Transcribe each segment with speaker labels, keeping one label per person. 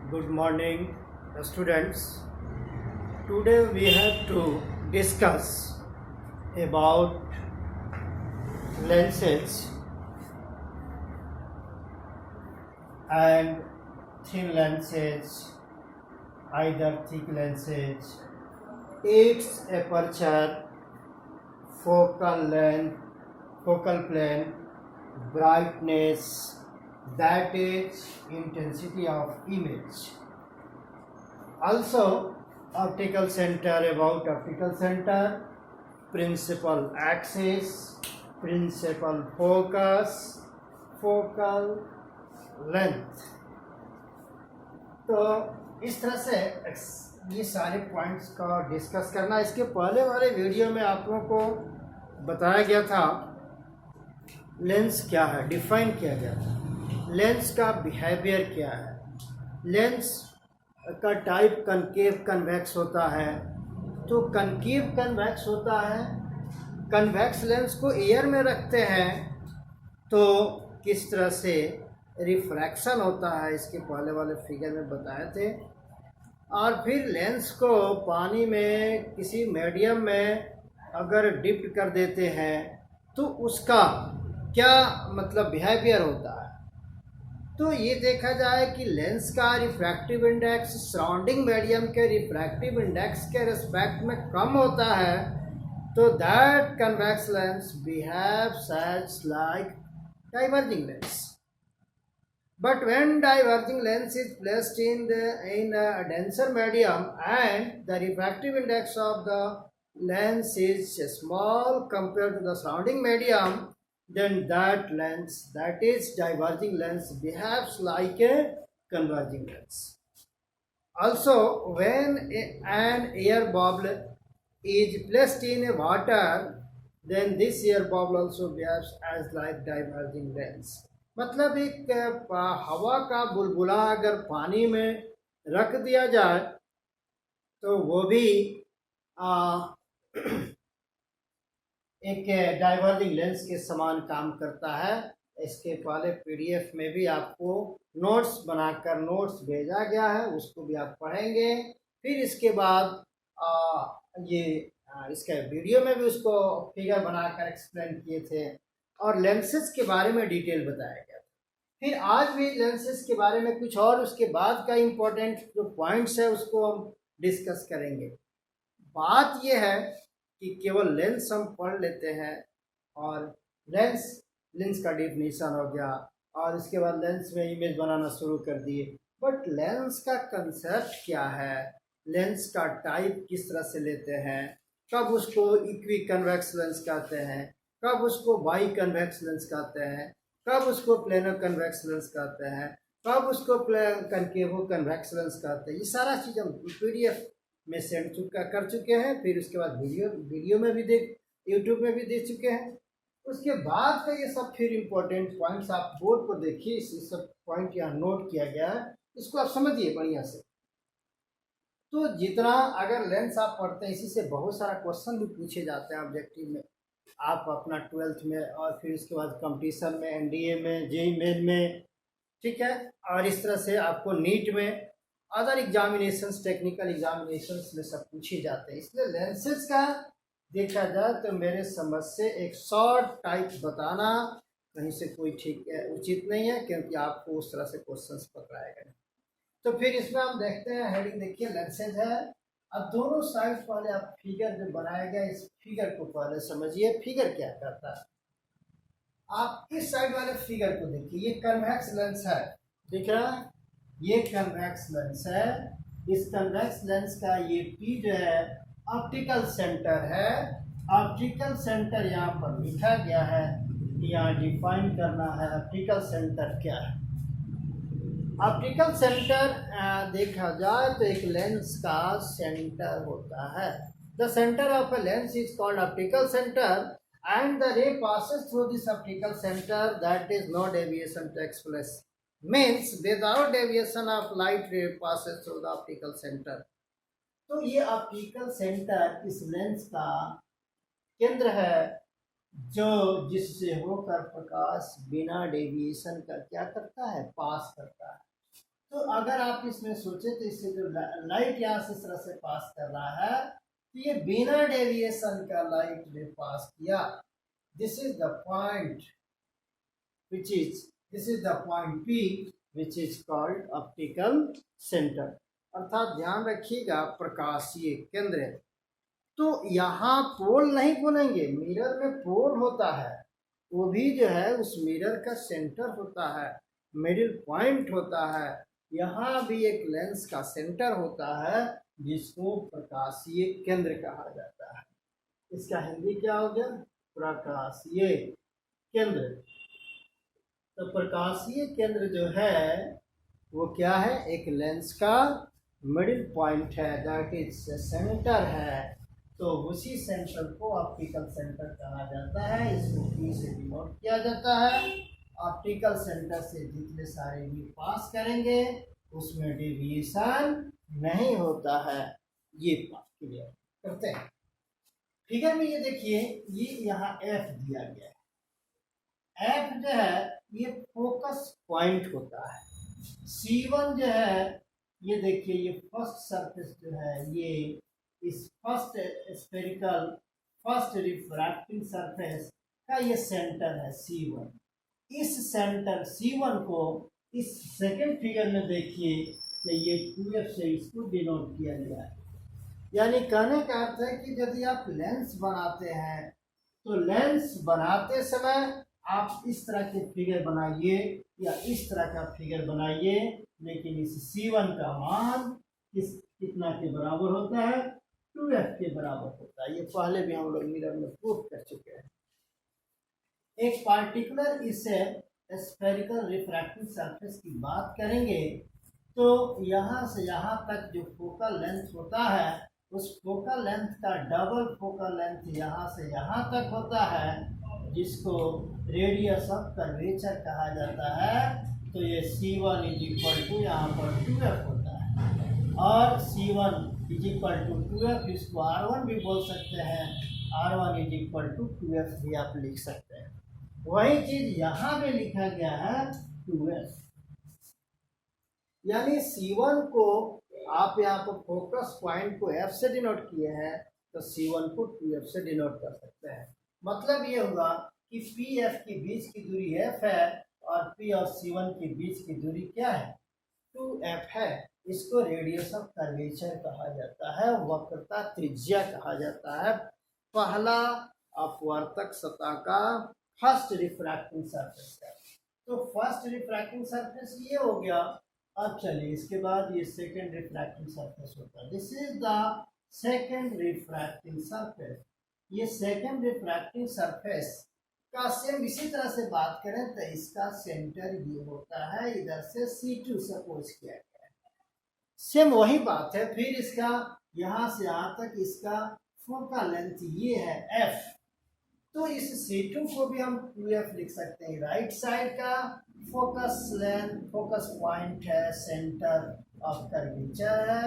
Speaker 1: Good morning, students. Today we have to discuss about lenses and thin lenses, either thick lenses, its aperture, focal length, focal plane, brightness, that is intensity of image. Also, optical center, about optical center, principal axis, principal focus, focal length. तो इस तरह से ये सारे points का discuss करना। इसके पहले वाले वीडियो में आप लोगों को बताया गया था लेंस क्या है, डिफाइन किया गया था, लेंस का बिहेवियर क्या है, लेंस का टाइप कनकेव कन्वेक्स होता है। तो कनकेव कन्वेक्स होता है, कन्वेक्स लेंस को एयर में रखते हैं तो किस तरह से रिफ्रैक्शन होता है, इसके पहले वाले फिगर में बताए थे। और फिर लेंस को पानी में किसी मीडियम में अगर डिप्ट कर देते हैं तो उसका क्या मतलब बिहेवियर होता है। तो ये देखा जाए कि लेंस का रिफ्रैक्टिव इंडेक्स सराउंडिंग मीडियम के रिफ्रैक्टिव इंडेक्स के रिस्पेक्ट में कम होता है, तो that convex lens behave such like diverging lens. But when diverging lens is placed in a denser medium and the refractive index of the lens is small compared to the surrounding medium, then that lens, that is diverging lens, behaves like a converging lens. Also, when an air bubble is placed in a water, then this air bubble also behaves as like diverging lens. मतलब एक हवा का बुलबुला अगर पानी में रख दिया जाए तो वो भी एक डाइवर्जिंग लेंस के समान काम करता है। इसके पहले पीडीएफ में भी आपको नोट्स बनाकर नोट्स भेजा गया है, उसको भी आप पढ़ेंगे। फिर इसके बाद इसका वीडियो में भी उसको फिगर बनाकर एक्सप्लेन किए थे और लेंसेज के बारे में डिटेल बताया गया। फिर आज भी लेंसेज के बारे में कुछ और उसके बाद का इम्पोर्टेंट जो पॉइंट्स है उसको हम डिस्कस करेंगे। बात यह है कि केवल लेंस हम पढ़ लेते हैं और लेंस का डिफिनीशन हो गया और इसके बाद लेंस में इमेज बनाना शुरू कर दिए। बट लेंस का कंसेप्ट क्या है, लेंस का टाइप किस तरह से लेते हैं, कब उसको इक्वी कन्वेक्स लेंस कहते हैं, कब उसको बाई कन्वेक्स लेंस कहते हैं, कब उसको प्लेनो कन्वेक्स लेंस कहते हैं, कब उसको कनकेवो कन्वेक्स लेंस कहते हैं, ये सारा चीज़ हम पीडीएफ में सेंड कर चुके हैं। फिर उसके बाद वीडियो में भी यूट्यूब में भी दे चुके हैं। उसके बाद का ये सब फिर इम्पोर्टेंट पॉइंट्स आप बोर्ड को देखिए, इस सब पॉइंट यहाँ नोट किया गया है, इसको आप समझिए बढ़िया से। तो जितना अगर लेंस आप पढ़ते हैं, इसी से बहुत सारा क्वेश्चन भी पूछे जाते हैं ऑब्जेक्टिव में, आप अपना 12th में और फिर उसके बाद कंपटीशन में, एनडीए में, जेई मेन में, ठीक है, और इस तरह से आपको नीट में, अदर एग्जामिनेशंस, टेक्निकल एग्जामिनेशंस में सब पूछे जाते हैं। इसलिए लेंसेज का देखा जाए तो मेरे समझ से एक शॉर्ट टाइप बताना कहीं से कोई ठीक है उचित नहीं है, क्योंकि आपको उस तरह से क्वेश्चंस पकड़ाएगा। तो फिर इसमें हम देखते हैं, हेडिंग देखिए लेंसेज है। अब दोनों साइड पहले आप फिगर जो बनाया गया, इस फिगर को पहले समझिए, फिगर क्या करता है। आप इस साइड वाले फिगर को देखिए, ये कन्वेक्स लेंस है, दिख रहा है, ये कन्वेक्स लेंस है। इस कन्वेक्स लेंस का ये पी जो है ऑप्टिकल सेंटर है। ऑप्टिकल सेंटर यहाँ पर लिखा गया है, यहाँ डिफाइन करना है ऑप्टिकल सेंटर क्या है। ऑप्टिकल सेंटर देखा जाए तो एक लेंस का सेंटर होता है। The centre of a lens is called optical centre and the रे passes through this optical center, that is no deviation takes place, means without deviation of light ray passes through the optical center। तो ये optical centre इस lens का केंद्र है, जो जिससे होकर प्रकाश बिना डेविएशन का क्या करता है, पास करता है। तो अगर आप इसमें सोचे तो इससे जो लाइट यहाँ से इस तरह से पास कर रहा है तो ये बिना डेविएशन का लाइट ने पास किया। This is the point this is the point P which is called optical centre. अर्थात ध्यान रखिएगा प्रकाशीय केंद्र। तो यहाँ पोल नहीं बोलेंगे, मिरर में पोल होता है, वो भी जो है उस मिरर का सेंटर होता है, मिडिल पॉइंट होता है। यहाँ भी एक लेंस का सेंटर होता है जिसको प्रकाशीय केंद्र कहा जाता है। इसका हिंदी क्या हो गया? प्रकाशीय केंद्र। तो प्रकाशीय केंद्र जो है वो क्या है? एक लेंस का मिडिल पॉइंट है, दैट इज सेंटर है। तो उसी सेंटर को ऑप्टिकल सेंटर कहा जाता है। इसको P से डिनोट किया जाता है। ऑप्टिकल सेंटर से जितने सारे भी पास करेंगे उसमें डेविएशन नहीं होता है। ये बात क्लियर करते हैं। फिगर में ये देखिए, ये यहाँ F दिया गया है। F जो है ये फोकस पॉइंट होता है। C1 जो है ये देखिए, ये फर्स्ट सरफेस जो है ये इस first spherical first refracting surface का ये सेंटर है C1। इस सेंटर C1 को इस सेकंड फिगर में देखिए कि ये 2F से इसको डिनोट किया गया है। यानी कहने का अर्थ है कि यदि आप लेंस बनाते हैं तो लेंस बनाते समय आप इस तरह के फिगर बनाइए या इस तरह का फिगर बनाइए, लेकिन इस C1 का मान कितना के बराबर होता है? 2F के बराबर होता है। ये पहले भी हम लोग मिरर में प्रूफ कर चुके हैं। एक पार्टिकुलर इसे स्फेरिकल रिफ्रैक्टिंग सरफेस की बात करेंगे तो यहाँ से यहाँ तक जो फोकल लेंथ होता है उस फोकल लेंथ का डबल फोकल लेंथ यहाँ से यहाँ तक होता है, जिसको रेडियस ऑफ कर्वेचर कहा जाता है। तो ये C1 इज इक्वल टू यहाँ पर 2F होता है और C1 is equal to 2F, इसको R1 भी बोल सकते हैं। R1 is equal to 2F भी आप लिख सकते हैं। वही चीज यहाँ पे लिखा गया है 2F, यानी C1 को आप यहाँ पर फोकस पॉइंट को F से डिनोट किए हैं तो C1 को 2F से डिनोट कर सकते हैं। मतलब ये हुआ कि PF के बीच की दूरी F है और P और C1 के बीच की दूरी क्या है? 2F है। इसको रेडियस ऑफ कर्वेचर कहा जाता है, वक्रता त्रिज्या कहा जाता है। पहला अपवर्तक सतह का फर्स्ट रिफ्रैक्टिंग सरफेस का। तो फर्स्ट रिफ्रैक्टिंग सरफेस ये हो गया। अब चलिए इसके बाद ये सेकेंड रिफ्रैक्टिंग सरफेस होता है। This is the second refracting surface. ये सेकेंड रिफ्रैक्टिंग सरफेस का सेम इसी तरह से बात करें तो इसका सेंटर ये होता है, इधर से C2 सपोज किया गया है। सेम वही बात है। फिर इसका यहाँ से यहाँ तक इसका फोकल लेंथ ये है F। तो इस C2 को भी हम 2F लिख सकते हैं। राइट साइड का फोकस लेंथ फोकस पॉइंट है, सेंटर ऑफ कर्वेचर है।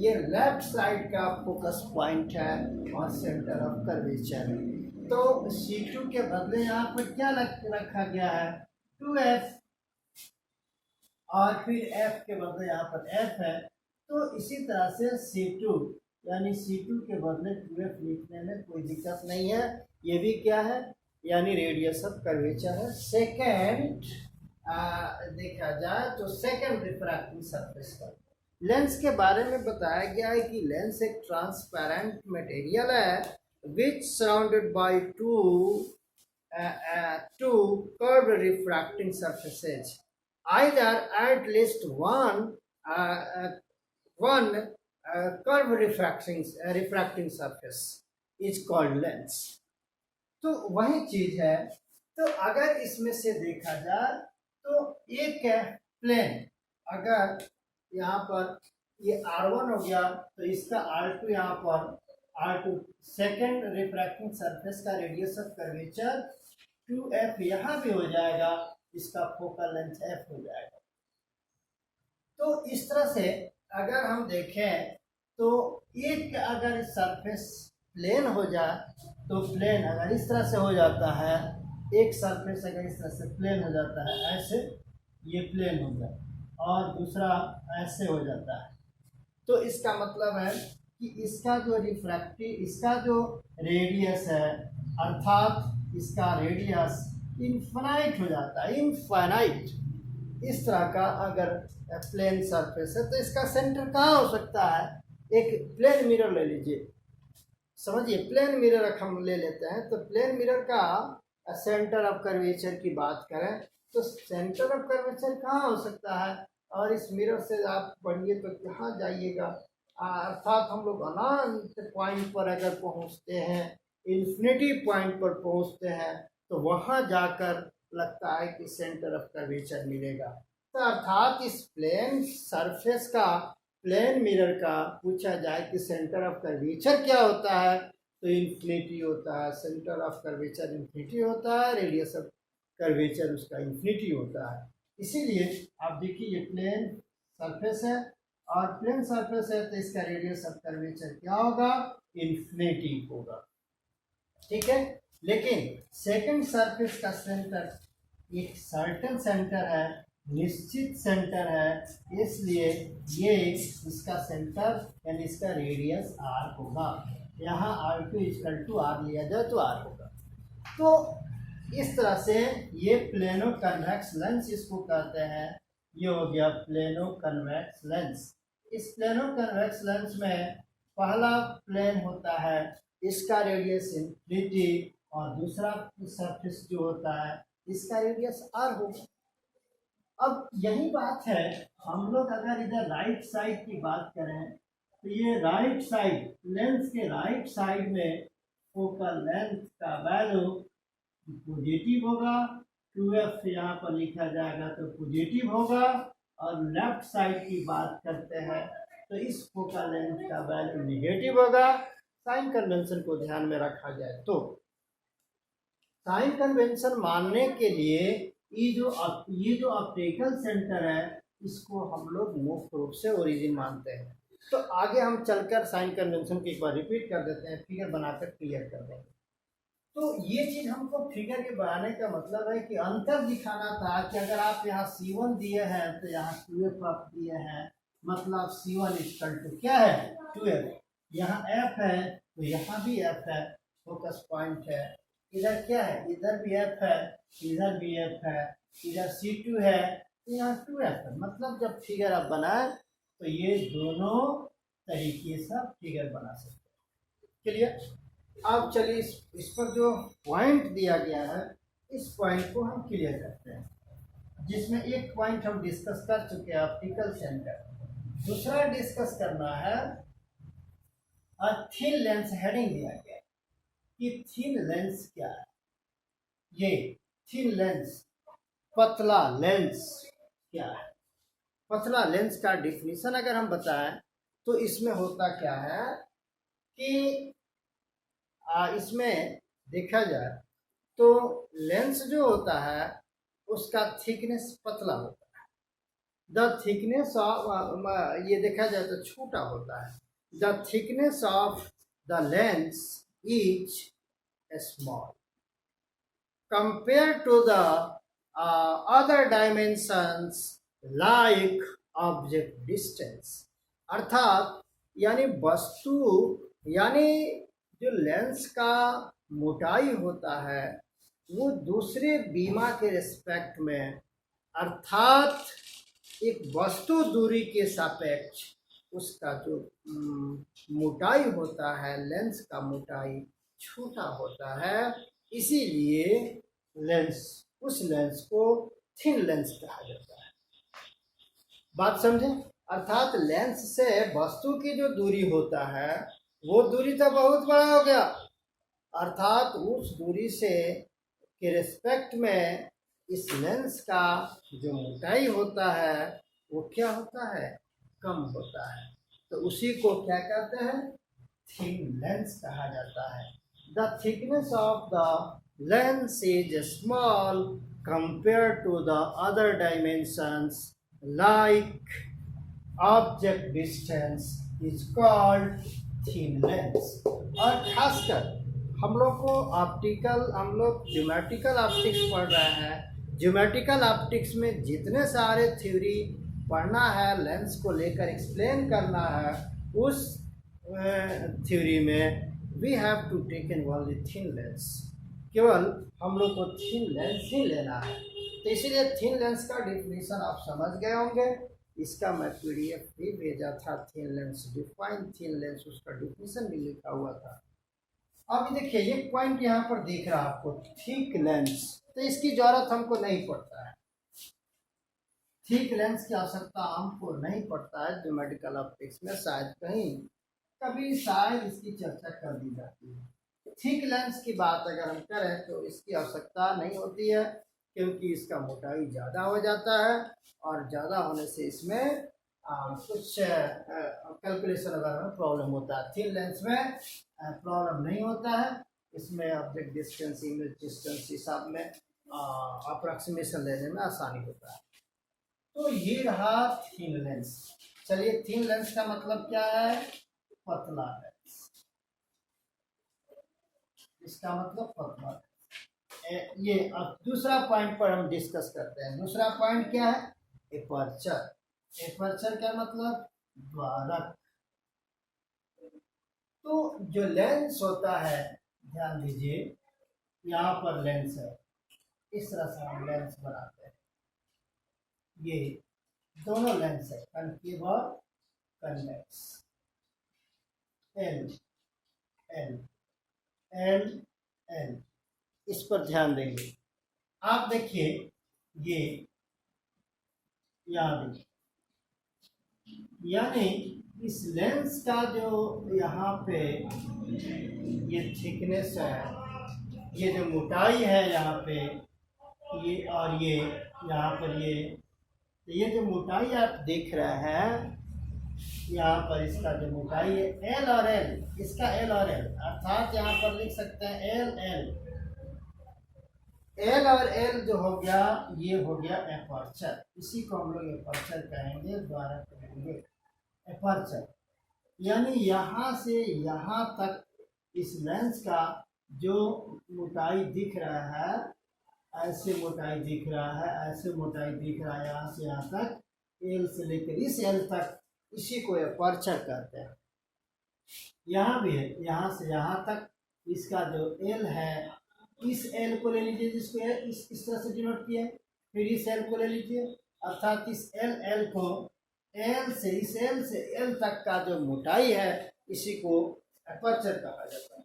Speaker 1: ये लेफ्ट साइड का फोकस पॉइंट है और सेंटर ऑफ कर्वेचर है। तो C2 के बदले यहाँ पर क्या रखा गया है? 2F और फिर F के बदले यहाँ पर F है। तो इसी तरह से C2 यानी C2 के बदले 2F लिखने में कोई दिक्कत नहीं है। ये भी क्या है? यानी रेडियस ऑफ कर्वेचर है। सेकेंड देखा जाए तो सेकेंड रिफ्रैक्टिंग सरफेस का लेंस के बारे में बताया गया है कि लेंस एक ट्रांसपेरेंट मटेरियल है which surrounded by two curved refracting surfaces. Either at least one curved refracting surface is called lens. तो वही चीज है। तो अगर इसमें से देखा जाए तो एक है प्लेन। अगर यहाँ पर ये R1 हो गया तो इसका R2 यहाँ पर R2 सेकेंड रिफ्रैक्टिंग सरफेस का रेडियस ऑफ कर्वेचर 2F यहाँ भी हो जाएगा, इसका फोकल लेंथ F हो जाएगा। तो इस तरह से अगर हम देखें तो एक अगर सरफेस प्लेन हो जाए तो प्लेन अगर इस तरह से हो जाता है, एक सरफेस अगर इस तरह से प्लेन हो जाता है, ऐसे ये प्लेन हो जाए और दूसरा ऐसे हो जाता है। तो इसका मतलब है कि इसका जो रिफ्रैक्टिव, इसका जो रेडियस है, अर्थात इसका रेडियस इनफाइनाइट हो जाता है, इनफाइनाइट। इस तरह का अगर प्लेन सरफेस है तो इसका सेंटर कहाँ हो सकता है? एक प्लेन मिरर ले लीजिए, समझिए प्लेन मिरर हम ले लेते हैं, तो प्लेन मिरर का सेंटर ऑफ कर्वेचर की बात करें तो सेंटर ऑफ कर्वेचर कहाँ हो सकता है? और इस मिरर से आप बढ़िए तो कहाँ जाइएगा? अर्थात हम लोग अनंत पॉइंट पर अगर पहुँचते हैं, इन्फिनिटी पॉइंट पर पहुँचते हैं, तो वहाँ जाकर लगता है कि सेंटर ऑफ कर्वेचर मिलेगा। तो अर्थात इस प्लेन सरफेस का, प्लेन मिरर का पूछा जाए कि सेंटर ऑफ कर्वेचर क्या होता है, तो इन्फिनिटी होता है। सेंटर ऑफ कर्वेचर इन्फिनिटी होता है, रेडियस ऑफ कर्वेचर उसका इन्फिनिटी होता है। इसीलिए आप देखिए ये प्लेन सरफेस है और प्लेन सरफेस है तो इसका रेडियस ऑफ कर्वेचर क्या होगा? इन्फिनिटी होगा, ठीक है। लेकिन सेकंड सरफेस का सेंटर एक सर्टेन सेंटर है, निश्चित सेंटर है, इसलिए ये इसका सेंटर यानी इसका रेडियस r होगा। यहाँ r2 इक्वल टू r लिया जाए तो r होगा। तो इस तरह से ये प्लेनो कन्वेक्स लेंस इसको कहते हैं। ये हो गया प्लेनो कन्वेक्स लेंस। इस प्लेनो कन्वेक्स लेंस में पहला प्लेन होता है, इसका रेडियस इन्फिनिटी, और दूसरा सरफेस जो होता है इसका रेडियस r होगा। अब यही बात है, हम लोग अगर इधर राइट साइड की बात करें तो ये राइट साइड, लेंस के राइट साइड में फोकल लेंथ का वैल्यू पॉजिटिव होगा, 2f यहाँ पर लिखा जाएगा तो पॉजिटिव होगा। और लेफ्ट साइड की बात करते हैं तो इस फोकल लेंथ का वैल्यू निगेटिव होगा। साइन कन्वेंशन को ध्यान में रखा जाए तो साइन कन्वेंशन मानने के लिए ये जो ऑप्टिकल सेंटर है इसको हम लोग मुख्य रूप से ओरिजिन मानते हैं। तो आगे हम चलकर साइन कन्वेंशन को एक बार रिपीट कर देते हैं, फिगर बनाकर क्लियर कर देंगे। तो ये चीज हमको फिगर के बनाने का मतलब है कि अंतर दिखाना था कि अगर आप यहाँ C1 दिए हैं तो यहाँ 2f आप दिए हैं, मतलब C1 इक्वल टू क्या है? 2f। यहाँ f है तो यहाँ भी f है, फोकस पॉइंट है। इधर क्या है? इधर भी f है, इधर भी f है, इधर C2 है तो यहाँ 2f है। मतलब जब फिगर आप बनाए तो ये दोनों तरीके से फिगर बना सकते हैं। क्लियर? अब चलिए इस पर जो पॉइंट दिया गया है इस पॉइंट को हम क्लियर करते हैं, जिसमें एक पॉइंट हम डिस्कस कर चुके हैं ऑप्टिकल सेंटर। दूसरा डिस्कस करना है थिन लेंस। हेडिंग दिया गया कि थिन लेंस क्या है। ये थिन लेंस, पतला लेंस क्या है? पतला लेंस का डिफिनीशन अगर हम बताएं तो इसमें होता क्या है कि इसमें देखा जाए तो लेंस जो होता है उसका थिकनेस पतला होता है। द थिकनेस ऑफ, ये देखा जाए तो छोटा होता है। The thickness of the lens is small compare to the other dimensions like object distance. अर्थात यानी वस्तु, यानी जो लेंस का मोटाई होता है वो दूसरे बीमा के रिस्पेक्ट में, अर्थात एक वस्तु दूरी के सापेक्ष उसका जो मोटाई होता है, लेंस का मोटाई छोटा होता है। इसीलिए लेंस, उस लेंस को थिन लेंस कहा जाता है। बात समझे? अर्थात लेंस से वस्तु की जो दूरी होता है वो दूरी तो बहुत बड़ा हो गया, अर्थात उस दूरी से के रिस्पेक्ट में इस लेंस का जो मोटाई होता है वो क्या होता है? कम होता है। तो उसी को क्या कहते हैं? थिन लेंस कहा जाता है। The thickness of the lens is small compare to the other dimensions like object distance is called thin lens. और खासकर हम लोग को ऑप्टिकल, हम लोग ज्योमेट्रिकल ऑप्टिक्स पढ़ रहे हैं। ज्योमेट्रिकल ऑप्टिक्स में जितने सारे थ्योरी पढ़ना है, लेंस को लेकर एक्सप्लेन करना है, उस थ्योरी में we have to take in only thin lens. केवल हम लोग को थिन लेंस ही लेना है। तो इसीलिए थिन लेंस का डिफिनीशन आप समझ गए होंगे। इसका मैं पीडीएफ भी भेजा था, thin lens define thin lens, उसका डिफिनीशन भी लिखा हुआ था। अभी देखिए ये पॉइंट यहाँ पर दिख रहा है आपको, थिक लेंस, तो इसकी जरूरत हमको नहीं पड़ता है। थिक लेंस की आवश्यकता हमको नहीं पड़ता है। जो मेडिकल ऑप्टिक्स में शायद कहीं कभी शायद इसकी चर्चा कर दी जाती है। थिक लेंस की बात अगर हम करें तो इसकी आवश्यकता नहीं होती है, क्योंकि इसका मोटाई ज़्यादा हो जाता है और ज़्यादा होने से इसमें कुछ कैलकुलेशन वगैरह में प्रॉब्लम होता है। थिन लेंस में प्रॉब्लम नहीं होता है, इसमें ऑब्जेक्ट डिस्टेंस, इमेज डिस्टेंस हिसाब में अप्रॉक्सीमेशन लेने में आसानी होता है। तो ये रहा थिन लेंस। चलिए, थिन लेंस का मतलब क्या है? पतला लेंस। इसका मतलब पतला लेंस। ये अब दूसरा पॉइंट पर हम डिस्कस करते हैं। दूसरा पॉइंट क्या है? एपर्चर। एपर्चर का मतलब द्वारक। तो जो लेंस होता है, ध्यान दीजिए, यहाँ पर लेंस है, इस तरह से हम लेंस बनाते हैं। ये दोनों लेंस है, कनकेव और convex. L L L L, इस पर ध्यान देंगे। आप देखिए, ये यहाँ देखिए, यानी इस लेंस का जो यहाँ पे ये थिकनेस है, ये जो मोटाई है यहाँ पे, ये और ये यहाँ पर ये जो मोटाई आप देख रहे हैं यहाँ पर, इसका जो मोटाई है एल और एल, इसका एल और एल, अर्थात यहाँ पर लिख सकते हैं एल एल। एल और एल जो हो गया, ये हो गया एपर्चर। इसी को हम लोग एपर्चर कहेंगे, द्वारा कहेंगे एपर्चर। यानी यहाँ से यहाँ तक इस लेंस का जो मोटाई दिख रहा है, ऐसे मोटाई दिख रहा है, ऐसे मोटाई दिख रहा है, यहाँ से यहाँ तक, एल से लेकर इस एल तक, इसी को एपर्चर कहते हैं। यहाँ भी है, यहाँ से यहाँ तक इसका जो एल है, इस एल को ले लीजिए, जिसको इस तरह से डिनोट किया है, फिर इस एल को ले लीजिए, अर्थात इस एल को, एल से इस एल से एल तक का जो मोटाई है, इसी को एपर्चर कहा जाता है।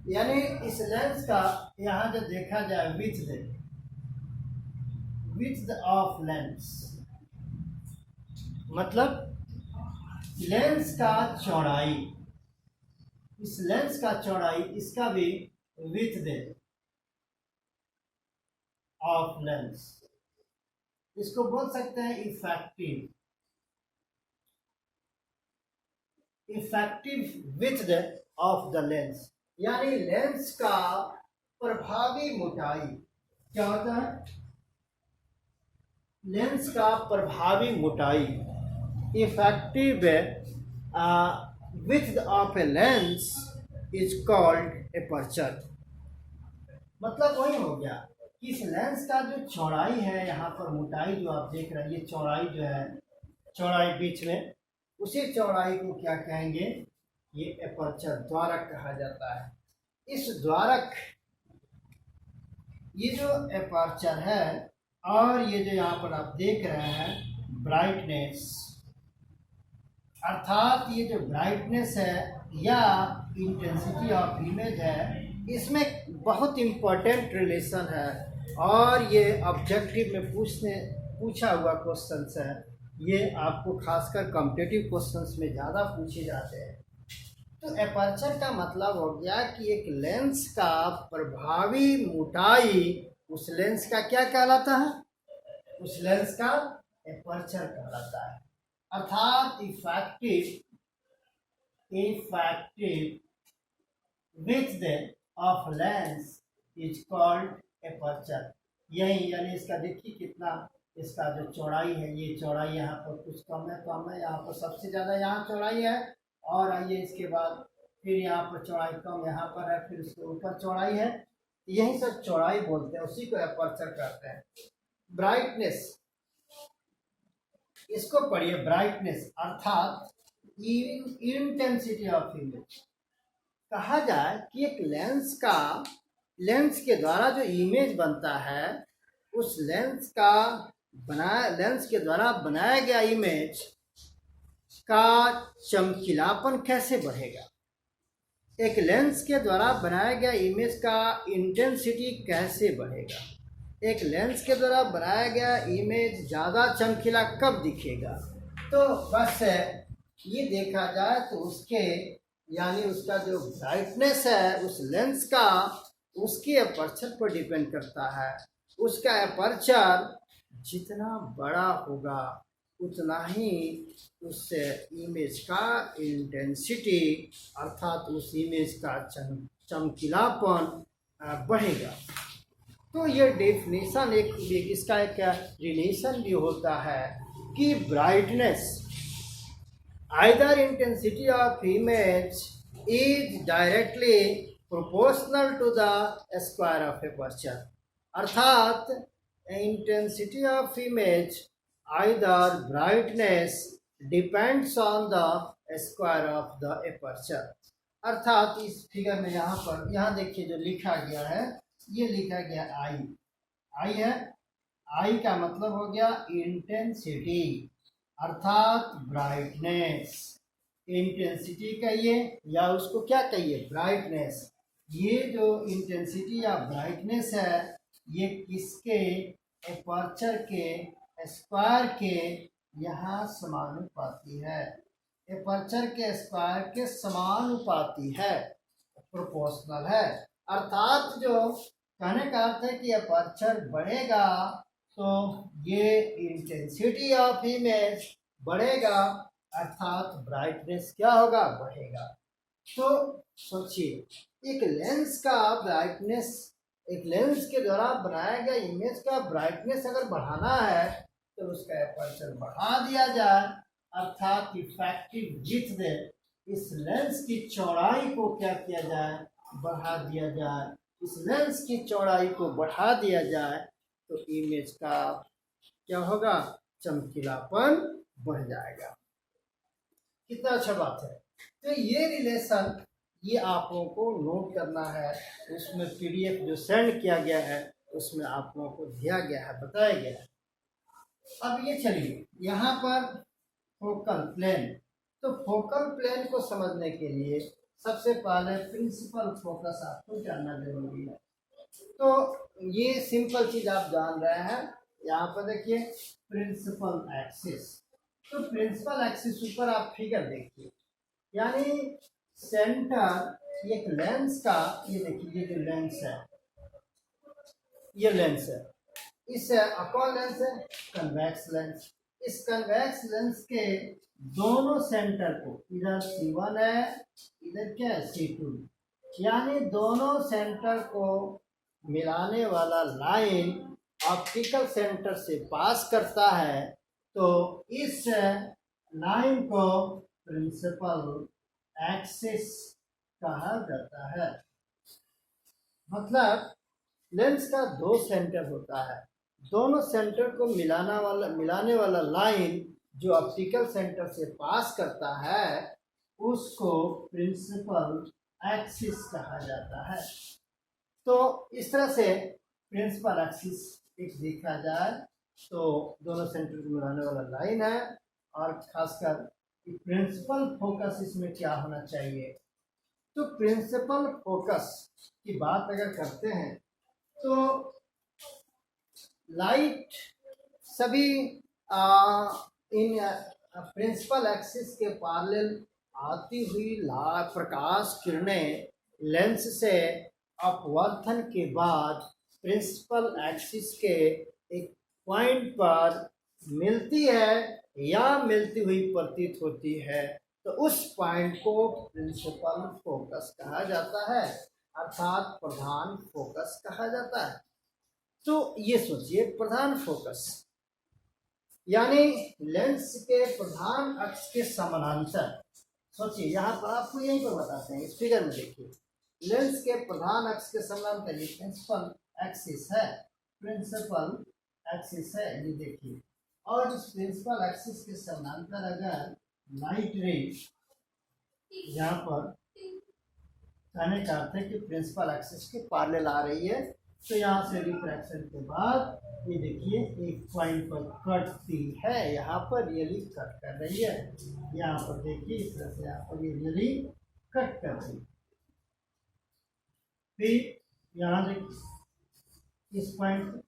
Speaker 1: यानी इस लेंस का यहाँ जो देखा जाए, विड्थ ऑफ लेंस, मतलब लेंस का चौड़ाई, इस लेंस का चौड़ाई, इसका भी विड्थ ऑफ लेंस, इसको बोल सकते हैं effective width of the lens. यानी लेंस का प्रभावी मोटाई क्या होता है? लेंस का प्रभावी मोटाई, effective width of a lens is called aperture. मतलब वही हो गया कि इस लेंस का जो चौड़ाई है, यहाँ पर मोटाई जो आप देख रहे हैं, ये चौड़ाई जो है, चौड़ाई बीच में, उसी चौड़ाई को क्या कहेंगे? ये एपर्चर, द्वारक कहा जाता है। इस द्वारक, ये जो एपर्चर है, और ये जो यहाँ पर आप देख रहे हैं ब्राइटनेस, अर्थात ये जो ब्राइटनेस है या इंटेंसिटी ऑफ इमेज है, इसमें बहुत इम्पोर्टेंट रिलेशन है। और ये ऑब्जेक्टिव में पूछा हुआ क्वेश्चंस है। ये आपको खासकर कॉम्पिटिटिव क्वेश्चंस में ज़्यादा पूछे जाते हैं। तो एपर्चर का मतलब हो गया कि एक लेंस का प्रभावी मोटाई, उस लेंस का क्या कहलाता है? उस लेंस का एपर्चर कहलाता है। अर्थात effective width of lens is called aperture. यही, यानी इसका देखिए कितना इसका जो चौड़ाई है, ये चौड़ाई यहाँ पर कुछ कम है, यहाँ पर सबसे ज़्यादा यहाँ चौड़ाई है, और आइए इसके बाद फिर यहाँ पर चौड़ाई कम यहाँ पर है, फिर उसके ऊपर चौड़ाई है, यही सब चौड़ाई बोलते हैं, उसी को एपर्चर कहते हैं। ब्राइटनेस, इसको पढ़िए, ब्राइटनेस अर्थात इंटेंसिटी ऑफ इमेज। कहा जाए कि एक लेंस के द्वारा जो इमेज बनता है, उस लेंस के द्वारा बनाया गया इमेज का चमकीलापन कैसे बढ़ेगा, एक लेंस के द्वारा बनाया गया इमेज का इंटेंसिटी कैसे बढ़ेगा, एक लेंस के द्वारा बनाया गया इमेज ज़्यादा चमकीला कब दिखेगा। तो बस ये देखा जाए तो उसके यानी उसका जो ब्राइटनेस है उस लेंस का, उसके अपर्चर पर डिपेंड करता है। उसका अपर्चर जितना बड़ा होगा उतना ही उस इमेज का इंटेंसिटी अर्थात उस इमेज का चमकीलापन बढ़ेगा। तो ये डेफिनेशन इसका एक रिलेशन भी होता है कि brightness either intensity of image is directly proportional to the square of aperture, अर्थात intensity of image either brightness depends on the square of the aperture. अर्थात इस फिगर में यहाँ देखिए जो लिखा गया है, ये लिखा गया आई है, आई का मतलब हो गया इंटेंसिटी अर्थात ब्राइटनेस। इंटेंसिटी कहिए या उसको क्या कहिए, ब्राइटनेस। ये जो इंटेंसिटी या ब्राइटनेस है ये किसके, एपर्चर के स्क्वायर के यहाँ समानुपाती है, एपर्चर के स्क्वायर के समानुपाती है, प्रोपोर्शनल है। अर्थात जो कहने का अर्थ है कि एपर्चर बढ़ेगा तो ये इंटेंसिटी ऑफ इमेज बढ़ेगा, अर्थात ब्राइटनेस क्या होगा, बढ़ेगा। तो सोचिए एक लेंस का ब्राइटनेस, एक लेंस के द्वारा बनाया गया इमेज का ब्राइटनेस अगर बढ़ाना है तो उसका एपर्चर बढ़ा दिया जाए, अर्थात इफेक्टिव विड्थ दे, इस लेंस की चौड़ाई को क्या किया जाए, बढ़ा दिया जाए। इस लेंस की चौड़ाई को बढ़ा दिया जाए तो इमेज का क्या होगा, चमकीलापन बढ़ जाएगा। कितना अच्छा बात है। तो ये रिलेशन ये आप लोगों को नोट करना है, उसमें पीडीएफ जो सेंड किया गया है उसमें आप लोगों को दिया गया है, बताया गया है। अब ये चलिए यहाँ पर फोकल प्लेन, तो फोकल प्लेन को समझने के लिए सबसे पहले प्रिंसिपल फोकस आपको जानना जरूरी है। तो ये सिंपल चीज आप जान रहे हैं, यहाँ पर देखिए प्रिंसिपल एक्सिस। तो प्रिंसिपल एक्सिस ऊपर आप फिगर देखिए, यानी सेंटर एक लेंस का, ये देखिए ये जो लेंस है, ये लेंस है, इस कौन लेंस है, कन्वेक्स लेंस। इस कन्वेक्स लेंस के दोनों सेंटर को, इधर C1 है, इधर क्या है C2, यानी दोनों सेंटर को मिलाने वाला लाइन ऑप्टिकल सेंटर से पास करता है, तो इस लाइन को प्रिंसिपल एक्सिस कहा जाता है। मतलब लेंस का दो सेंटर होता है, दोनों सेंटर को मिलाने वाला लाइन जो ऑप्टिकल सेंटर से पास करता है उसको प्रिंसिपल एक्सिस कहा जाता है। तो इस तरह से प्रिंसिपल एक्सिस एक देखा जाए तो दोनों सेंटर को मिलाने वाला लाइन है, और खासकर प्रिंसिपल फोकस इसमें क्या होना चाहिए। तो प्रिंसिपल फोकस की बात अगर करते हैं तो लाइट सभी इन प्रिंसिपल एक्सिस के पैरेलल आती हुई प्रकाश किरणें लेंस से अपवर्तन के बाद प्रिंसिपल एक्सिस के एक पॉइंट पर मिलती है या मिलती हुई प्रतीत होती है, तो उस पॉइंट को प्रिंसिपल फोकस कहा जाता है, अर्थात प्रधान फोकस कहा जाता है। तो ये सोचिए प्रधान फोकस, यानी लेंस के प्रधान अक्ष के समानांतर। सोचिए यहाँ पर आपको यहीं पर बताते हैं, इस फिगर में देखिए लेंस के प्रधान अक्ष के समानांतर ये प्रिंसिपल एक्सिस है, प्रिंसिपल एक्सिस है ये देखिए। और इस प्रिंसिपल एक्सिस के समानांतर अगर लाइट रे यहाँ पर कहने का अर्थ है कि प्रिंसिपल एक्सिस के पैरेलल आ रही है, तो यहाँ से रिफ्रैक्शन के बाद ये देखिए एक पॉइंट पर कटती है, यहाँ पर रियली कट कर रही है, यहाँ पर देखिए इस तरह से यहाँ पर ये रियली कट कर रही है। फिर यहाँ देखिए इस पॉइंट,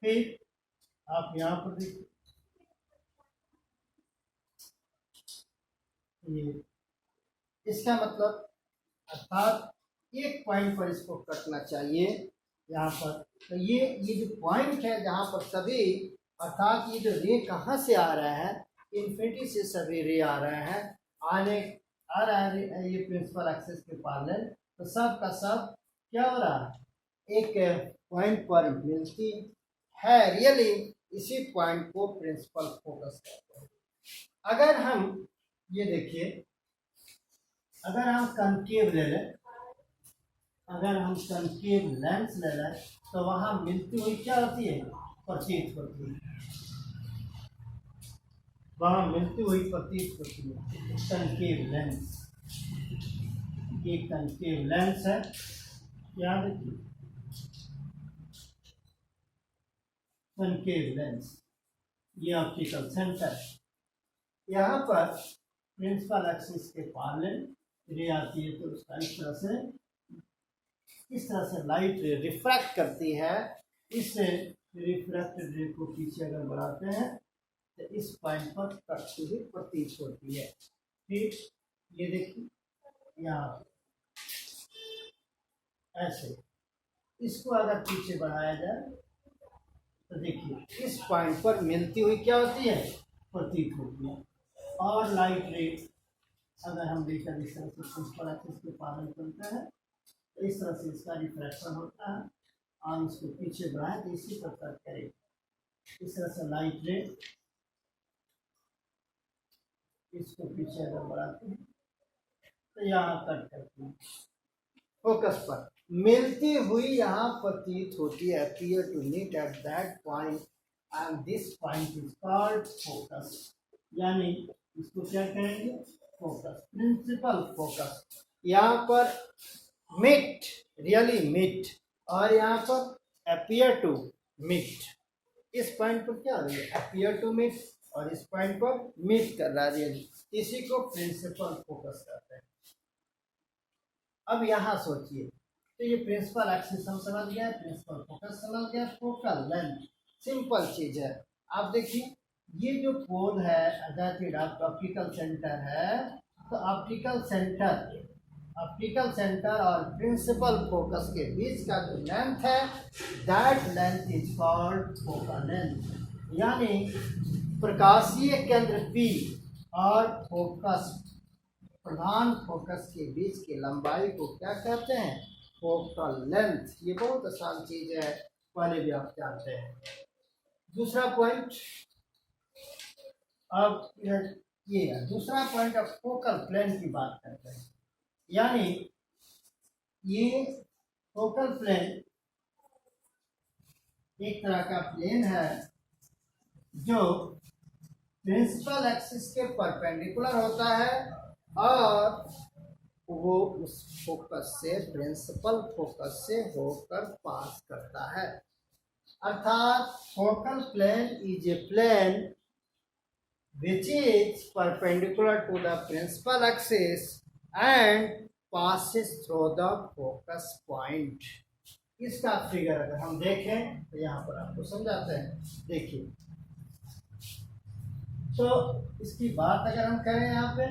Speaker 1: फिर आप यहाँ पर देखिए ये, इसका मतलब अर्थात एक पॉइंट पर इसको कटना चाहिए यहाँ पर। तो ये जो पॉइंट है जहाँ पर सभी, अर्थात ये जो रे कहाँ से आ रहा है, इन्फिनिटी से सभी रे आ रहे हैं, आ रहा है ये प्रिंसिपल एक्सिस के पैरेलल, तो सब का सब क्या हो रहा है, एक पॉइंट पर मिलती है, रियली इसी पॉइंट को प्रिंसिपल फोकस कहते हैं। अगर हम ये देखिए, अगर हम कनकेव ले लें, अगर हम कनकेव लेंस ले लें तो वहां मिलती हुई क्या होती है, प्रतीत होती है, वहां मिलती हुई प्रतीत होती है कनकेव लेंस। एक कनकेव लेंस है, याद रखिए कनकेव लेंस, ये ऑप्टिकल सेंटर, यहाँ पर प्रिंसिपल एक्सिस के पैरेलल रे आती है, तो उसका इस तरह से लाइट रे रिफ्रैक्ट करती है, इससे रिफ्रैक्टेड रे को पीछे अगर बढ़ाते हैं तो इस पॉइंट पर कटती हुई प्रतीत होती है। फिर ये देखिए यहाँ ऐसे, इसको अगर पीछे बढ़ाया जाए तो देखिए इस पॉइंट पर मिलती हुई क्या होती है, प्रतीत होती है। और लाइट रे अगर हम लेकर इस तरह से प्रिंसिपल एक्सिस के पैरेलल चलते हैं तो इस तरह से इसका रिफ्रैक्शन होता है, और इसको पीछे बढ़ाएं तो इसी पर कट करेगा। इस तरह से लाइट रे इसको पीछे अगर बढ़ाते हैं तो यहाँ कट करते हैं, फोकस पर मिलती हुई यहाँ प्रतीत होती है, appear to meet at that point and this point is called focus। यानी इसको क्या कहेंगे, फोकस, प्रिंसिपल फोकस। यहाँ पर मीट, रियली मीट, और यहाँ पर appear to meet, इस पॉइंट पर क्या हो रही है, appear to meet, और इस पॉइंट पर मीट कर रहा है, इसी को प्रिंसिपल फोकस कहते हैं। अब यहाँ सोचिए, तो ये प्रिंसिपल एक्सिस हम समझ गए, प्रिंसिपल फोकस समझ गए, फोकल लेंथ सिंपल चीज है। आप देखिए ये जो पोल है अगर ऑप्टिकल सेंटर है, तो ऑप्टिकल सेंटर और प्रिंसिपल फोकस के बीच का जो लेंथ है, that length is called focal length. यानी प्रकाशीय केंद्र P और फोकस, प्रधान फोकस के बीच की लंबाई को क्या कहते हैं, फोकल लेंथ। ये बहुत आसान चीज है, पहले भी आप जानते हैं। दूसरा पॉइंट, अब ये दूसरा पॉइंट, अब फोकल प्लेन की बात करते हैं। यानी ये फोकल प्लेन एक तरह का प्लेन है जो प्रिंसिपल एक्सिस के परपेंडिकुलर होता है, और वो उस फोकस से, प्रिंसिपल फोकस से होकर पास करता है। अर्थात focal plane is a plane which is perpendicular to the principal axis and passes through the focus point। इसका फिगर अगर हम देखें तो यहाँ पर आपको समझाते हैं, देखिए। तो इसकी बात अगर हम करें यहाँ पे,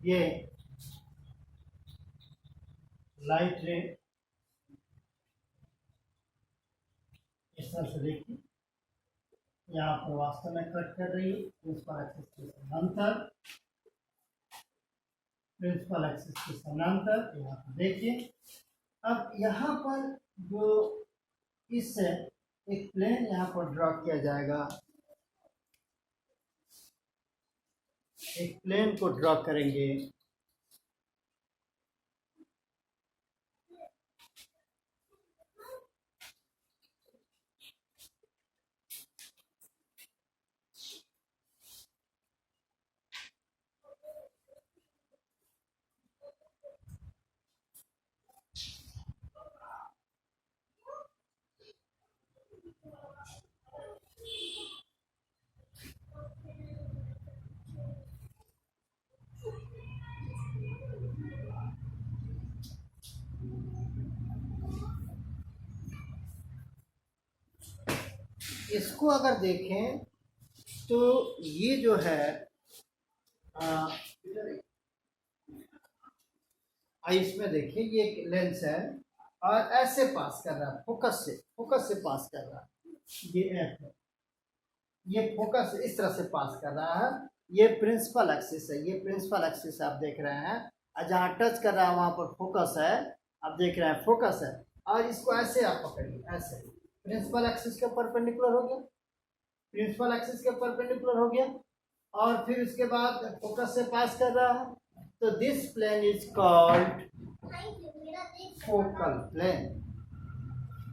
Speaker 1: ये लाइट रे इस तरह से देखिए, यहाँ पर वास्तव में कट कर रही है, उस पर अंतर प्रिंसिपल एक्सिस के समानांतर। यहाँ पर देखिए, अब यहाँ पर जो इससे एक प्लेन यहाँ पर ड्रॉ किया जाएगा, एक प्लेन को ड्रॉ करेंगे। इसको अगर देखें तो ये जो है इसमें देखिए, ये एक लेंस है और ऐसे पास कर रहा है, फोकस से पास कर रहा है। ये एफ है, ये फोकस इस तरह से पास कर रहा है। ये प्रिंसिपल एक्सिस है, ये प्रिंसिपल एक्सिस आप देख रहे हैं, और जहाँ टच कर रहा है वहाँ पर फोकस है, आप देख रहे हैं फोकस है। और इसको ऐसे आप पकड़िए, ऐसे प्रिंसिपल एक्सिस के परपेंडिकुलर हो गया, प्रिंसिपल एक्सिस के परपेंडिकुलर हो गया, और फिर उसके बाद फोकस से पास कर रहा है। तो this plane is called focal plane.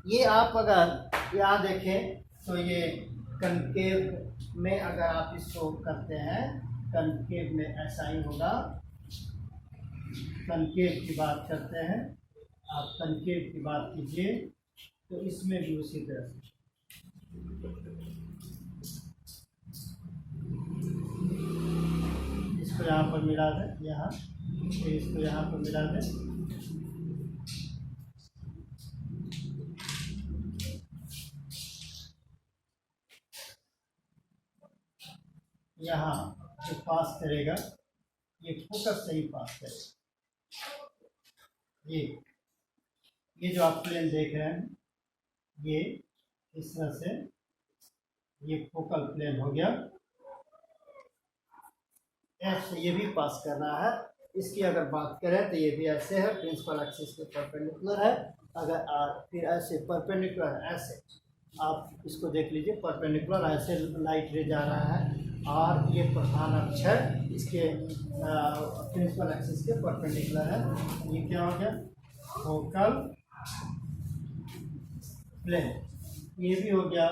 Speaker 1: ये आप अगर यहाँ देखें तो ये कनकेव में अगर आप इसको करते हैं, कनकेव में ऐसा ही होगा। कनकेव की बात करते हैं, आप कनकेव की बात कीजिए तो इसमें भी उसी तरह से इसको यहाँ पर मिला दें, यहाँ फिर इसको यहाँ पर मिला दें। यहाँ जो पास करेगा ये फोकस से ही पास करेगा। ये जो आप प्लेन देख रहे हैं, ये इस तरह से ये फोकल प्लेन हो गया। एफ से ये भी पास कर रहा है। इसकी अगर बात करें तो ये भी ऐसे है, प्रिंसिपल एक्सिस के परपेंडिकुलर है। अगर फिर ऐसे परपेंडिकुलर है, ऐसे आप इसको देख लीजिए, परपेंडिकुलर ऐसे लाइट रे जा रहा है, और ये प्रधान अक्ष है इसके प्रिंसिपल एक्सिस के परपेंडिकुलर है। ये क्या हो गया, फोकल प्लेन। ये भी हो गया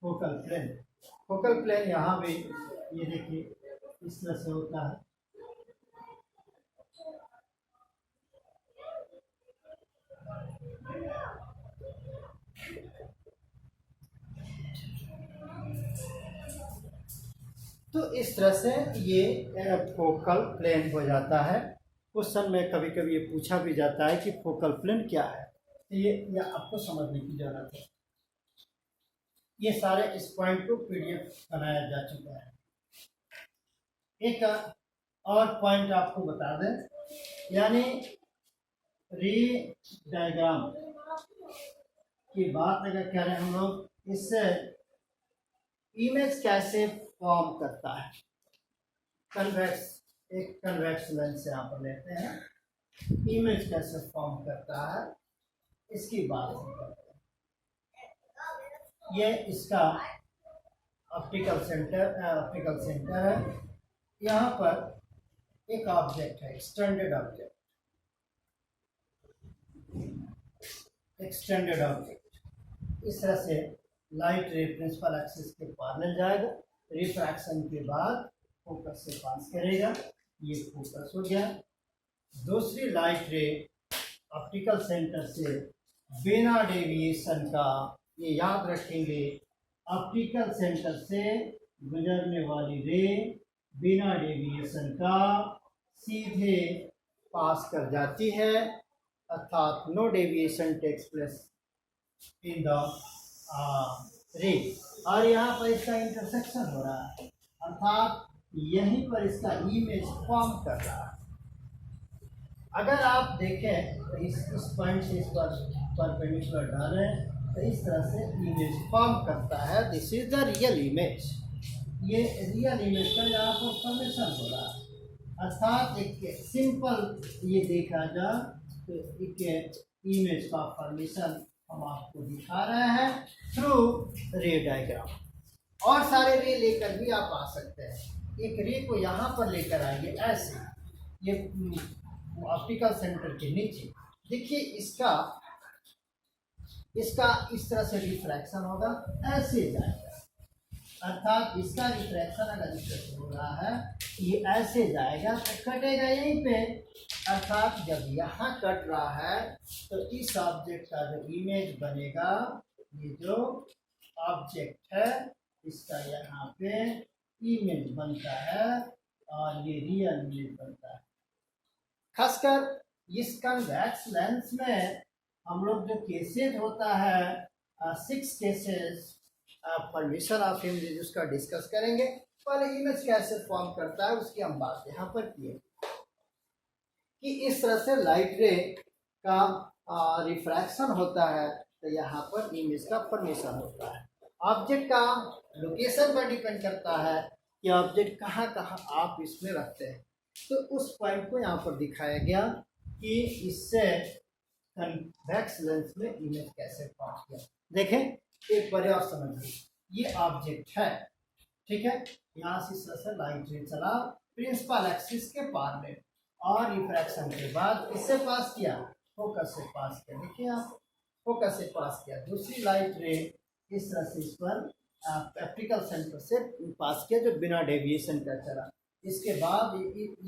Speaker 1: फोकल प्लेन। फोकल प्लेन यहाँ भी ये देखिए इस तरह से होता है। तो इस तरह से ये फोकल प्लेन हो जाता है। क्वेश्चन में कभी कभी ये पूछा भी जाता है कि फोकल प्लेन क्या है, तो ये आपको समझने की जरूरत है। ये सारे इस पॉइंट को पीडीएफ बनाया जा चुका है। एक और पॉइंट आपको बता दें, यानी रे डायग्राम की बात अगर करें हम लोग, इससे इमेज कैसे फॉर्म करता है। कन्वेक्स, एक कन्वेक्स लेंस से आप लेते हैं, इमेज कैसे फॉर्म करता है इसकी बात हम करते हैं। ये इसका ऑप्टिकल सेंटर है। यहाँ पर एक ऑब्जेक्ट है, एक्सटेंडेड ऑब्जेक्ट, इस तरह से लाइट रे प्रिंसिपल एक्सिस के पैरेलल जाएगा, रिफ्रैक्शन के बाद फोकस से पास करेगा, ये फोकस हो गया। दूसरी लाइट रे ऑप्टिकल सेंटर से बिना डेविएशन का, ये याद रखेंगे, ऑप्टिकल सेंटर से गुजरने वाली रे बिना डेविएशन का सीधे पास कर जाती है, अर्थात no deviation takes place in the ray. और यहाँ पर इसका इंटरसेक्शन हो रहा है, अर्थात यहीं पर इसका इमेज फॉर्म कर रहा है। अगर आप देखें तो इस पॉइंट से इस पर परपेंडिकुलर डालें तो इस तरह से इमेज फॉर्म करता है। This is the real image. ये रियल इमेज का यहाँ पर फॉर्मेशन हो रहा है। अर्थात एक सिंपल ये देखा जा तो एक इमेज का फॉर्मेशन हम आपको दिखा रहे हैं थ्रू रे डायग्राम। और सारे रे लेकर भी आप आ सकते हैं। एक रे को यहाँ पर लेकर आइए ऐसे, ये ऑप्टिकल सेंटर के नीचे देखिए, इसका इस तरह से रिफ्रैक्शन होगा, ऐसे जाएगा। अर्थात इसका रिफ्रैक्शन अगर इस तरह से हो रहा है, ये ऐसे जाएगा तो कटेगा यहीं पे। अर्थात जब यहाँ कट रहा है तो इस ऑब्जेक्ट का जो इमेज बनेगा, ये जो ऑब्जेक्ट है इसका यहाँ पे इमेज बनता है और ये रियल इमेज बनता है। खासकर इस कन्वेक्स लेंस में हम लोग जो केसेज होता है 6 केसेस फॉर्मेशन ऑफ इमेज उसका डिस्कस करेंगे। पहले इमेज कैसे फॉर्म करता है उसकी हम बात यहाँ पर किए कि इस तरह से लाइट रे का रिफ्रैक्शन होता है तो यहाँ पर इमेज का फॉर्मेशन होता है। ऑब्जेक्ट का लोकेशन पर डिपेंड करता है कि ऑब्जेक्ट कहाँ कहाँ आप इसमें रखते हैं। तो उस पॉइंट को यहाँ पर दिखाया गया कि इससे कन्वेक्स लेंस में इमेज कैसे फॉर्म किया। देखें एक बार और समझिए, ये ऑब्जेक्ट है, ठीक है, यहाँ से इस तरह से लाइट रे चला प्रिंसिपल एक्सिस के पैरेलल और रिफ्रैक्शन के बाद इससे पास किया, फोकस से पास किया। देखिए आप फोकस से पास किया, दूसरी लाइट रे इस तरह से इस पर ऑप्टिकल सेंटर से पास किया जो बिना डेविएशन का चला। इसके बाद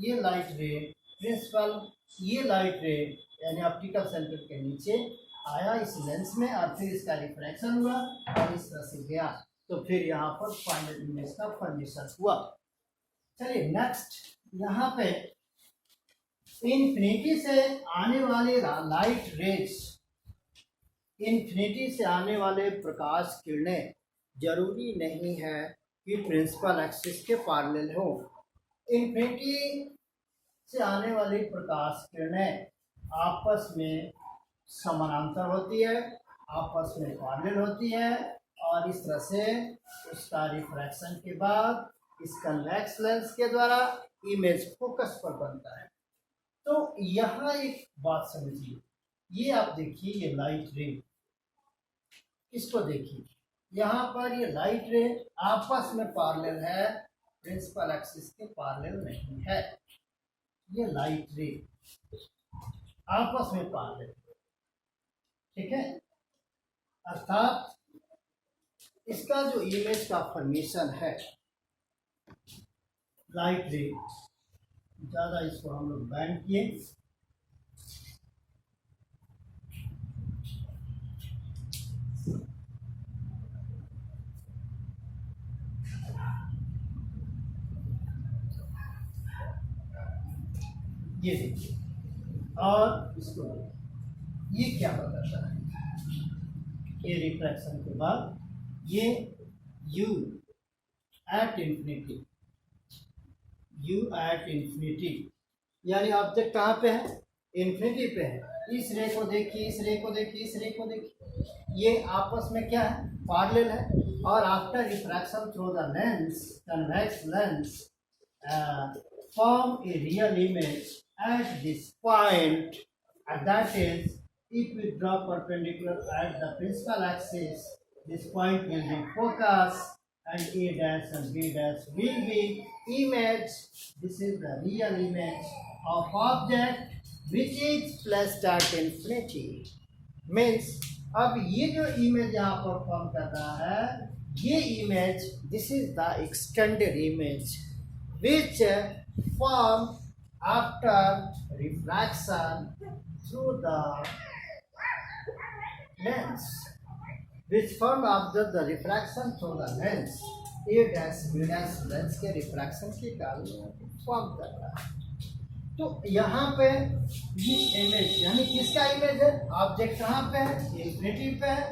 Speaker 1: ये लाइट रे प्रिंसिपल, ये लाइट रे यानी ऑप्टिकल सेंटर के नीचे आया इस लेंस में और फिर इसका रिफ्रैक्शन हुआ और इस तरह से गया, तो फिर यहाँ पर फाइनल इमेज का फॉर्मेशन हुआ। चलिए नेक्स्ट, यहाँ पे इन्फिनिटी से आने वाले लाइट रेज, इन्फिनिटी से आने वाले प्रकाश किरणें जरूरी नहीं है कि प्रिंसिपल एक्सिस के पैरेलल हो। इन्फिनिटी से आने वाली प्रकाश किरणें आपस में समानांतर होती है, आपस में पैरेलल होती है और इस तरह से उसका रिफ्रैक्शन के बाद इस कन्वेक्स लेंस के द्वारा इमेज फोकस पर बनता है। तो यहाँ एक बात समझिए, ये आप देखिए ये लाइट रे, इसको देखिए यहाँ पर ये लाइट रे आपस में पैरेलल है, प्रिंसिपल एक्सिस के पैरेलल नहीं है। ये लाइट रे आपस में पैरेलल, ठीक है, अर्थात इसका जो इमेज का फॉर्मेशन है लाइट रे, ज़्यादा इसको हम लोग बैंड किए, ये देखिए और इसको ये क्या बताता है, ये रिफ्रैक्शन के बाद ये u at infinity, u at infinity यानी ऑब्जेक्ट कहाँ पे है, इंफिनिटी पे है। इस रे को देखिए, इस रे को देखिए, इस रे को देखिए, ये आपस में क्या है, पैरेलल है। और after refraction through the lens, convex lens form a real image at this point, and that is if we draw perpendicular at the principal axis, this point will be focus and A dash and B dash will be image. This is the real image of object which is placed at infinity. Means अब ये जो image यहाँ पर form कर रहा है, ये image, this is the extended image which form after refraction through the lens, which form after the refraction through the lens, A dash B dash lens के रिफ्रैक्शन के कारण फॉर्म कर रहा है। तो यहाँ पे ये इमेज यानी किसका इमेज है, ऑब्जेक्ट कहाँ पे है, इंफिनिटी पे है,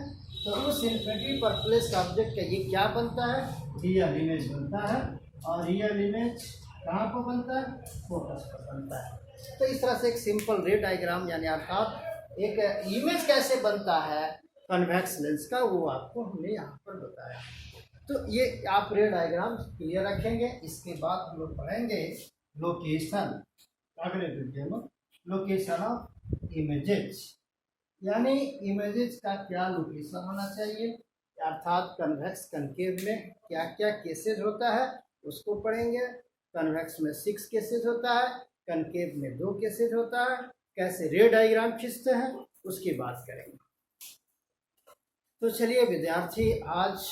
Speaker 1: तो उस इंफिनिटी पर प्लेस्ड ऑब्जेक्ट का ये क्या बनता है, रियल इमेज बनता है। और रियल इमेज कहाँ पर बनता है, फोकस पर बनता है। तो इस तरह से एक सिंपल रे डायग्राम यानी अर्थात एक इमेज कैसे बनता है कन्वेक्स लेंस का, वो आपको हमने यहाँ पर बताया। तो ये आप रे डायग्राम क्लियर रखेंगे। इसके बाद हम लोग पढ़ेंगे लोकेशन, अगले वीडियो में लोकेशन ऑफ इमेजेस, यानी इमेजेस का क्या लोकेशन होना चाहिए, अर्थात कन्वेक्स कनकेव में क्या क्या केसेस होता है उसको पढ़ेंगे। कन्वेक्स में 6 केसेस होता है, कनकेव में 2 केसेस होता है, कैसे रे डायग्राम खींचते हैं उसकी बात करेंगे। तो चलिए विद्यार्थी, आज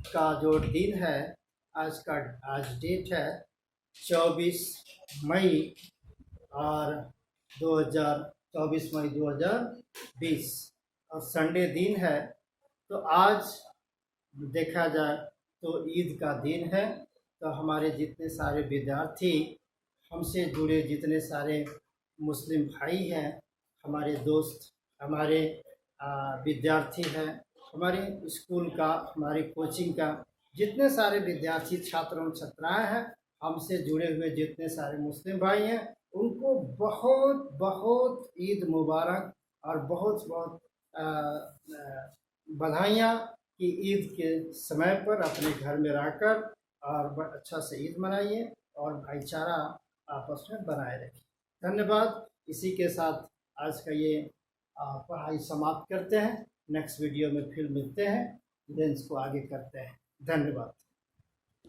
Speaker 1: का जो दिन है, आज डेट है 24 मई और 24 मई 2020 और संडे दिन है। तो आज देखा जाए तो ईद का दिन है। तो हमारे जितने सारे विद्यार्थी, हमसे जुड़े जितने सारे मुस्लिम भाई हैं, हमारे दोस्त, हमारे विद्यार्थी हैं, हमारे स्कूल का, हमारी कोचिंग का जितने सारे विद्यार्थी छात्र और छात्राएँ हैं, हमसे जुड़े हुए जितने सारे मुस्लिम भाई हैं, उनको बहुत बहुत ईद मुबारक और बहुत बहुत बधाइयाँ कि ईद के समय पर अपने घर में रहकर और अच्छा से ईद मनाइए और भाईचारा आपस में बनाए रखिए। धन्यवाद। इसी के साथ आज का ये पढ़ाई समाप्त करते हैं। नेक्स्ट वीडियो में फिर मिलते हैं, देन इसको आगे करते हैं। धन्यवाद।